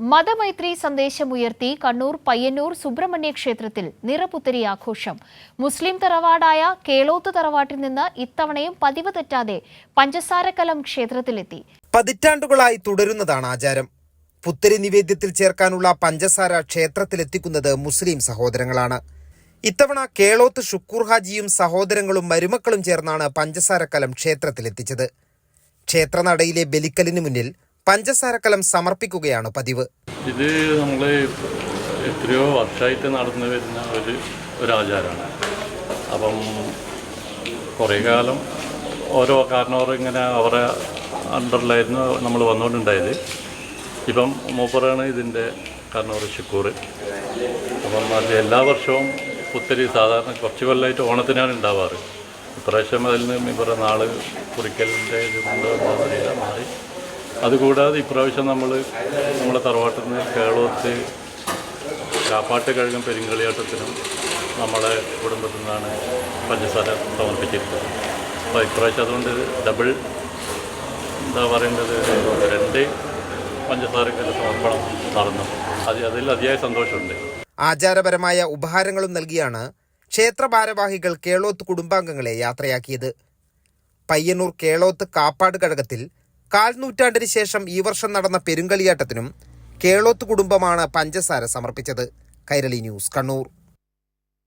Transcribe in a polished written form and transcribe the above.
മതമൈത്രി സന്ദേശമുയർത്തി കണ്ണൂർ പയ്യന്നൂർ സുബ്രഹ്മണ്യ ക്ഷേത്രത്തിൽ നിറപുത്തരി ആഘോഷം. മുസ്ലിം തറവാടായ കേളോത്ത് തറവാട്ടിൽ നിന്ന് ഇത്തവണയും പതിവ് തെറ്റാതെ പഞ്ചസാരക്കലം ക്ഷേത്രത്തിലെത്തി. പതിറ്റാണ്ടുകളായി തുടരുന്നതാണ് ആചാരം. പുത്തരി നിവേദ്യത്തിൽ ചേർക്കാനുള്ള പഞ്ചസാര ക്ഷേത്രത്തിലെത്തിക്കുന്നത് മുസ്ലിം സഹോദരങ്ങളാണ്. ഇത്തവണ കേളോത്ത് ഷുക്കൂർ ഹാജിയും സഹോദരങ്ങളും മരുമക്കളും ചേർന്നാണ് പഞ്ചസാരക്കലം ക്ഷേത്രത്തിലെത്തിച്ചത്. ക്ഷേത്രനടയിലെ ബലിക്കലിന് മുന്നിൽ പഞ്ചസാരക്കലം സമർപ്പിക്കുകയാണ് പതിവ്. ഇത് നമ്മൾ എത്രയോ വർഷമായിട്ട് നടന്നു വരുന്ന ഒരു ആചാരമാണ്. അപ്പം കുറേ കാലം ഓരോ കാരണവർ ഇങ്ങനെ അവരെ അണ്ടറിലായിരുന്നു നമ്മൾ വന്നുകൊണ്ടുണ്ടായത്. ഇപ്പം മൂപ്പറാണ് ഇതിൻ്റെ കാരണവർ ഷുക്കൂർ. അപ്പം അത് എല്ലാ വർഷവും പുത്തരി സാധാരണ കുറച്ച് കൊല്ലമായിട്ട് ഓണത്തിനാണ് ഉണ്ടാവാറ്. ഇപ്രാവശ്യം അതിൽ നിന്ന് ഇവരുടെ നാള് കുറിക്കലിൻ്റെ ഇത് കൊണ്ടുവന്നറിയില്ല മാറി. അതുകൂടാതെ ഇപ്രാവശ്യം നമ്മളെ തറവാട്ടിൽ നിന്ന് കേളോത്ത് കാപ്പാട്ട് കഴുകും പെരിങ്കളിയാട്ടത്തിനും നമ്മളെ കുടുംബത്തിൽ നിന്നാണ് പഞ്ചസാര സമർപ്പിച്ചിരുന്നത്. അപ്പോൾ ഇപ്രാവശ്യം അതുകൊണ്ട് ഡബിൾ എന്താ പറയേണ്ടത് 2 പഞ്ചസാരക്കല്ല സമർപ്പണം നടന്നു. അതിൽ അതിയായ സന്തോഷമുണ്ട്. ആചാരപരമായ ഉപഹാരങ്ങളും നൽകിയാണ് ക്ഷേത്ര ഭാരവാഹികൾ കേളോത്ത് കുടുംബാംഗങ്ങളെ യാത്രയാക്കിയത്. പയ്യന്നൂർ കേളോത്ത് കാപ്പാട് കഴകത്തിൽ 1/4 നൂറ്റാണ്ടിന് ശേഷം ഈ വർഷം നടന്ന പെരുങ്കളിയാട്ടത്തിനും കേളോത്ത് കുടുംബമാണ് പഞ്ചസാര സമർപ്പിച്ചത്. കൈരളി ന്യൂസ്, കണ്ണൂർ.